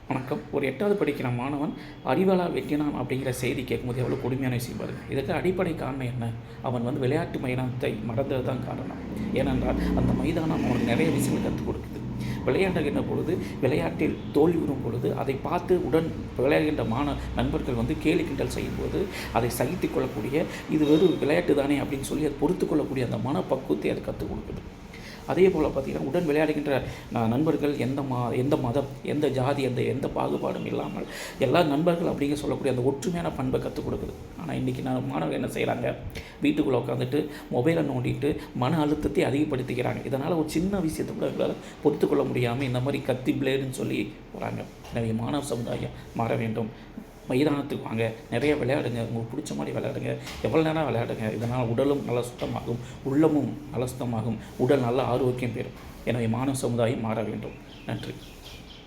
வணக்கம். ஒரு 8வது படிக்கிற மாணவன் அறிவாளால் வெட்டினான் அப்படிங்கிற செய்தி கேட்கும்போது எவ்வளோ கொடுமையான விஷயம் பாருங்க. இதற்கு அடிப்படை காரணம் என்ன? அவன் விளையாட்டு மைதானத்தை மறந்தது தான் காரணம். ஏனென்றால் அந்த மைதானம் அவனுக்கு நிறைய விஷயங்கள் கற்றுக் கொடுக்குது. விளையாடுகின்ற பொழுது, விளையாட்டில் தோல்வியுறும் பொழுது அதை பார்த்து உடன் விளையாடுகின்ற நண்பர்கள் கேலி கிண்டல் செய்யும்போது அதை சகித்து கொள்ளக்கூடிய, இது வெறும் விளையாட்டு தானே அப்படின்னு சொல்லி அதை பொறுத்து கொள்ளக்கூடிய அந்த மனப்பக்குவத்தை அது கற்றுக் கொடுக்குது. அதே போல் பார்த்திங்கன்னா, உடன் விளையாடுகின்ற நண்பர்கள் எந்த மதம், எந்த ஜாதி, எந்த பாகுபாடும் இல்லாமல் எல்லா நண்பர்கள் அப்படிங்க சொல்லக்கூடிய அந்த ஒற்றுமையான பண்பை கற்றுக் கொடுக்குது. ஆனால் இன்றைக்கி மாணவர்கள் என்ன செய்கிறாங்க? வீட்டுக்குள்ளே உட்காந்துட்டு மொபைலை நோண்டிட்டு மன அழுத்தத்தை அதிகப்படுத்திக்கிறாங்க. இதனால் ஒரு சின்ன விஷயத்தை கூட எங்களால் பொறுத்துக்கொள்ள முடியாமல் இந்த மாதிரி கத்தி பிளேடுன்னு சொல்லி போகிறாங்க. எனவே மாணவ சமுதாயம் மாற வேண்டும். மைதானத்துக்கு வாங்க, நிறைய விளையாடுங்க, உங்களுக்கு பிடிச்ச மாதிரி விளையாடுங்க, எவ்வளோ நேரம் விளையாடுங்க. இதனால் உடலும் நல்லா சுத்தமாகும், உள்ளமும் நல்லா சுத்தமாகும், உடல் நல்ல ஆரோக்கியம் பெறும். எனவே மாணவ சமுதாயம் மாற வேண்டும். நன்றி.